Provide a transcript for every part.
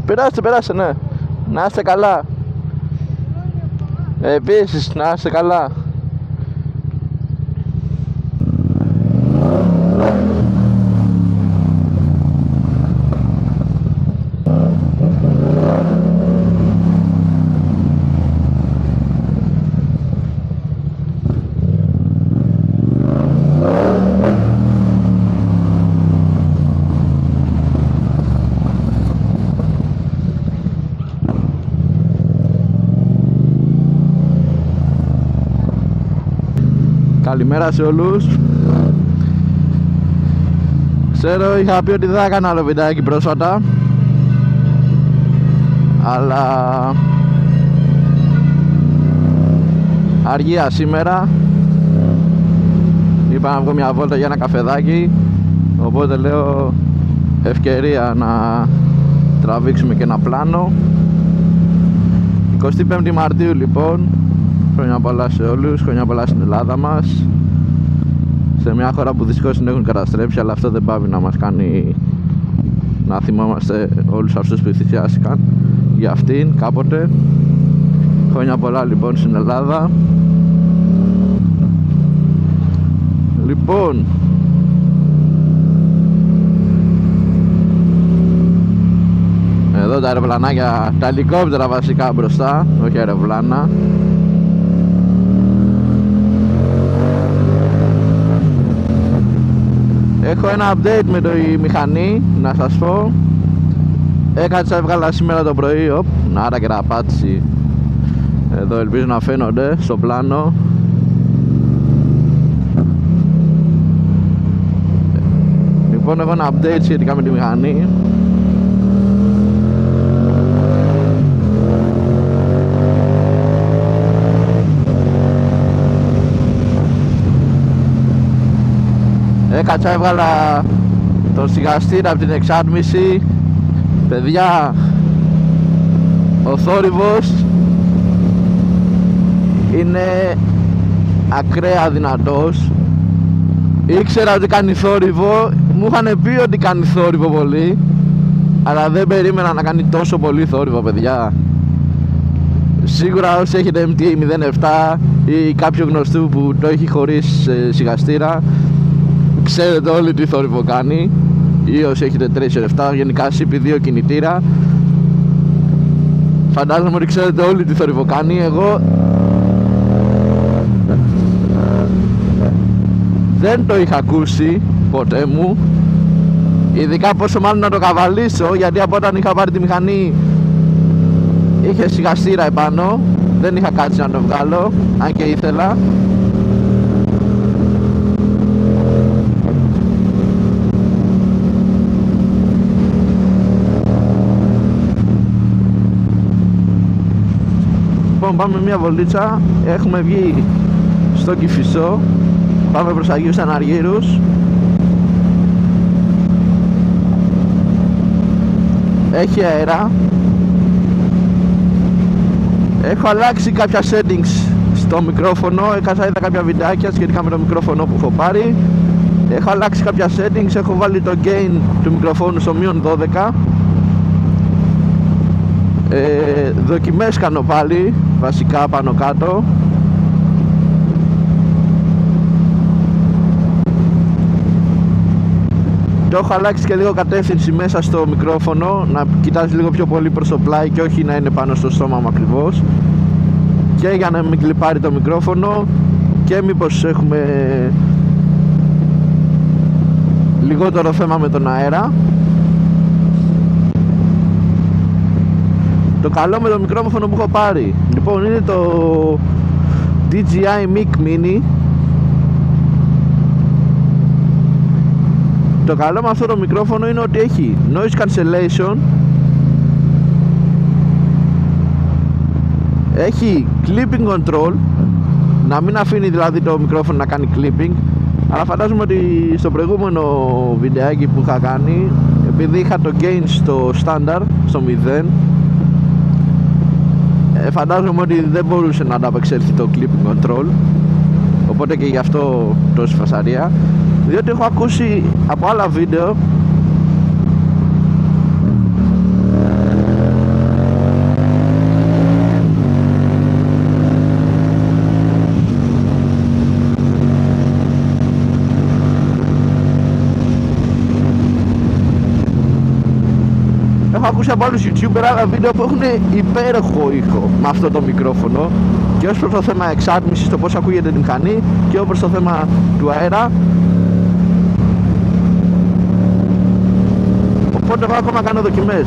Περάστε, ναι. Να είστε καλά. Επίσης, να είστε καλά. Καλημέρα σε όλους. Ξέρω, είχα πει ότι δεν θα έκανα άλλο βιντεάκι πρόσφατα, αλλά αργία σήμερα. Είπα να βγω μια βόλτα για ένα καφεδάκι, οπότε λέω ευκαιρία να τραβήξουμε και ένα πλάνο. 25η Μαρτίου λοιπόν. Χρόνια πολλά σε όλους, χρόνια πολλά στην Ελλάδα μας. Σε μια χώρα που δυστυχώς την έχουν καταστρέψει, αλλά αυτό δεν πάβει να μας κάνει να θυμόμαστε όλους αυτούς που θυσιάστηκαν για αυτήν κάποτε. Χρόνια πολλά λοιπόν στην Ελλάδα. Λοιπόν, εδώ τα αεροπλανάκια, τα ελικόπτερα βασικά μπροστά, όχι αεροπλάνα. Έχω ένα update με η μηχανή, να σας πω. Έκατσα, έβγαλα σήμερα το πρωί, άρα και ραπάτσι. Εδώ ελπίζω να φαίνονται στο πλάνο. Λοιπόν, έχω ένα update σχετικά με τη μηχανή. Έκατσα, έβγαλα τον σιγαστήρα από την εξάτμιση. Παιδιά, ο θόρυβος είναι ακραία δυνατός. Ήξερα ότι κάνει θόρυβο, μου είχαν πει ότι κάνει θόρυβο πολύ, αλλά δεν περίμενα να κάνει τόσο πολύ θόρυβο, παιδιά. Σίγουρα όσοι έχετε MT-07 ή κάποιο γνωστού που το έχει χωρίς σιγαστήρα, ξέρετε όλοι τι θόρυβο κάνει. Ή όσοι έχετε Tracer 7, γενικά CP2 κινητήρα, φαντάζομαι ότι ξέρετε όλοι τι θόρυβο κάνει. Εγώ δεν το είχα ακούσει ποτέ μου, ειδικά πόσο μάλλον να το καβαλήσω, γιατί από όταν είχα πάρει τη μηχανή είχε σιγαστήρα επάνω, δεν είχα κάτσει να το βγάλω, αν και ήθελα. Λοιπόν, πάμε μια βολίτσα, έχουμε βγει στο Κηφισό, πάμε προς Αγίους Αναργύρους. Έχει αέρα. Έχω αλλάξει κάποια settings στο μικρόφωνο, είδα κάποια βιντεάκια σχετικά με το μικρόφωνο που έχω πάρει. Έχω αλλάξει κάποια settings, έχω βάλει το gain του μικροφόνου στο -12. Δοκιμές κάνω πάλι, βασικά πάνω κάτω. Το έχω αλλάξει και λίγο κατεύθυνση μέσα στο μικρόφωνο, να κοιτάζει λίγο πιο πολύ προς το πλάι και όχι να είναι πάνω στο στόμα μου ακριβώς, και για να μην κλιπάρει το μικρόφωνο και μήπως έχουμε λιγότερο θέμα με τον αέρα. Το καλό με το μικρόφωνο που έχω πάρει, λοιπόν, είναι το DJI Mic Mini. Το καλό με αυτό το μικρόφωνο είναι ότι έχει noise cancellation, έχει clipping control, να μην αφήνει δηλαδή το μικρόφωνο να κάνει clipping. Αλλά φαντάζομαι ότι στο προηγούμενο βιντεάκι που είχα κάνει, επειδή είχα το gain στο standard, στο 0, φαντάζομαι ότι δεν μπορούσε να ανταπεξέλθει το clipping control, οπότε και γι' αυτό τόση φασαρία. Διότι έχω ακούσει από άλλα βίντεο ακούσει από άλλους YouTuber άλλα βίντεο που έχουν υπέροχο ήχο με αυτό το μικρόφωνο, και ως προς το θέμα εξάτμισης, το πώς ακούγεται τη μηχανή, και όπως το θέμα του αέρα. Οπότε εγώ ακόμα κάνω δοκιμές.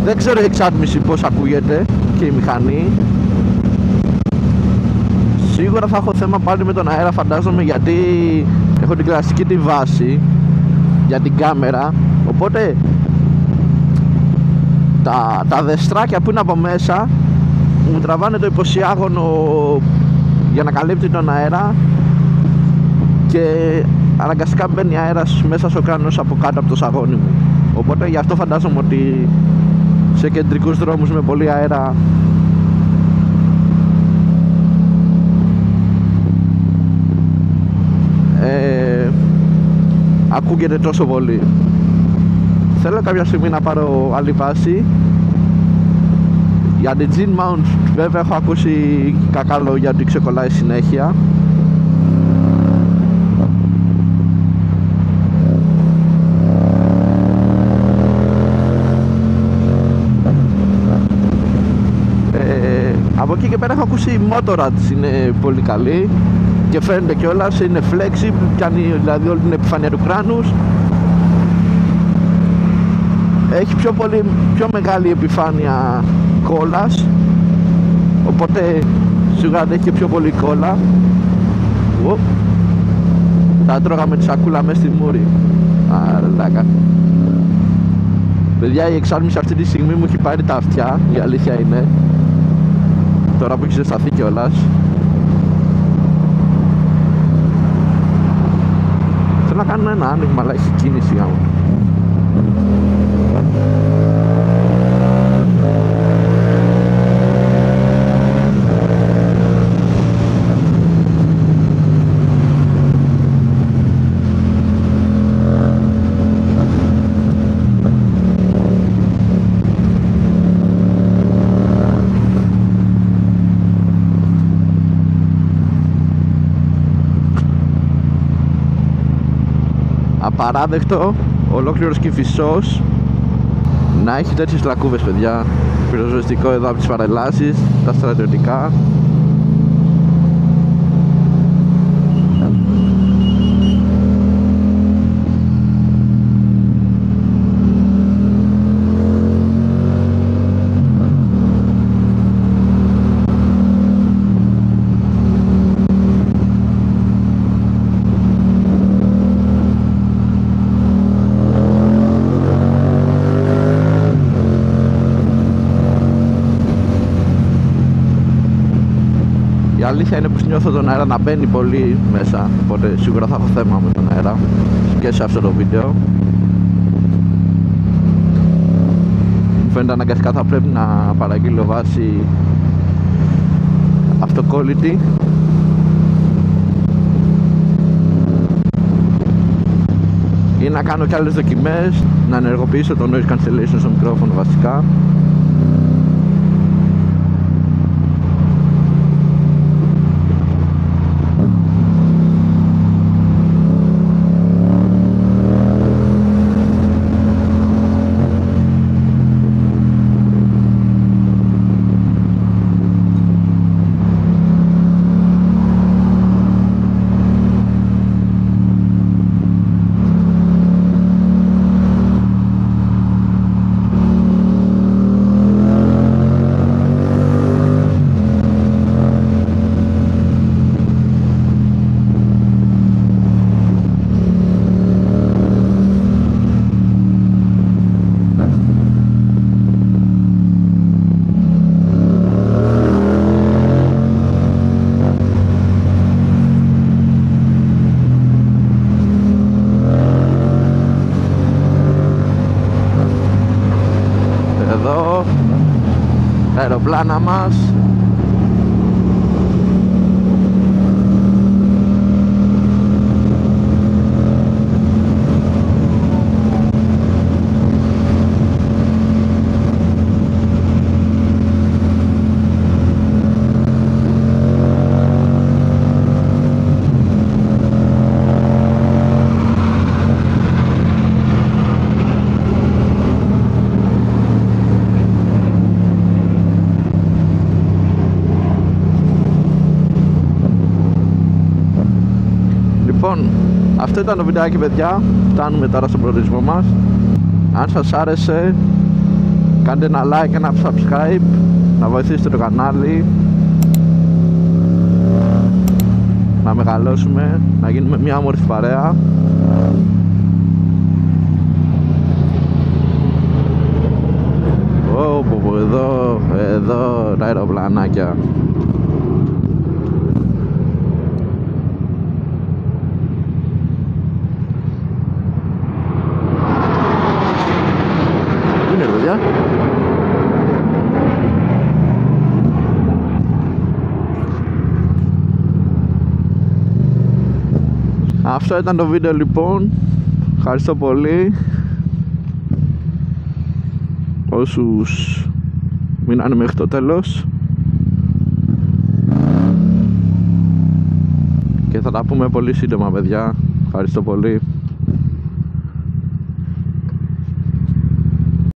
Δεν ξέρω η εξάτμιση πώς ακούγεται και η μηχανή. Σίγουρα θα έχω θέμα πάλι με τον αέρα, φαντάζομαι, γιατί έχω την κλασική τη βάση για την κάμερα. Οπότε τα δεστράκια που είναι από μέσα μου τραβάνε το υποσιάγωνο για να καλύπτει τον αέρα, και αναγκαστικά μπαίνει αέρας μέσα στο κράνος από κάτω από το σαγόνι μου. Οπότε γι' αυτό φαντάζομαι ότι σε κεντρικούς δρόμους με πολύ αέρα ακούγεται τόσο πολύ. Θέλω κάποια στιγμή να πάρω άλλη βάση. Για την Gin Mount βέβαια έχω ακούσει κακά λόγια ότι ξεκολλάει συνέχεια. Από εκεί και πέρα έχω ακούσει η Motorrad είναι πολύ καλή και φαίνεται κιόλας, είναι flexible, κάνει δηλαδή όλη την επιφάνεια του κράνους. Έχει πιο μεγάλη επιφάνεια κόλλας, οπότε σιγά έχει και πιο πολύ κόλλα. Τα τρώγα με τη σακούλα μέσα στη μούρη. Αλάκα. Παιδιά, η εξάρτηση αυτή τη στιγμή μου έχει πάρει τα αυτιά, η αλήθεια είναι. Τώρα που έχει ζεσταθεί κιόλας. Θέλω να κάνω ένα άνοιγμα, αλλά έχει κίνηση άμα. Απαράδεκτο ολόκληρος Κηφισός να έχει τέτοιες λακκούβες, παιδιά. Πυροσβεστικό εδώ από τις παρελάσεις, τα στρατιωτικά. Η αλήθεια είναι πως νιώθω τον αέρα να μπαίνει πολύ μέσα, οπότε σίγουρα θα έχω θέμα με τον αέρα και σε αυτό το βίντεο. Μου φαίνεται αναγκαστικά θα πρέπει να παραγγείλω βάση αυτοκόλλητη. Ή να κάνω και άλλες δοκιμές, να ενεργοποιήσω το noise cancellation στο μικρόφωνο βασικά. Τα αεροπλάνα μας. Αυτό ήταν το βιντεάκι, παιδιά. Φτάνουμε τώρα στον προορισμό μας. Αν σας άρεσε, κάντε ένα like, ένα subscribe, να βοηθήσετε το κανάλι, να μεγαλώσουμε, να γίνουμε μια όμορφη παρέα. Εδώ τα αεροπλανάκια. Πού είναι, παιδιά? Αυτό ήταν το βίντεο, λοιπόν. Ευχαριστώ πολύ όσους μείνανε μέχρι το τέλος και θα τα πούμε πολύ σύντομα, παιδιά. Ευχαριστώ πολύ.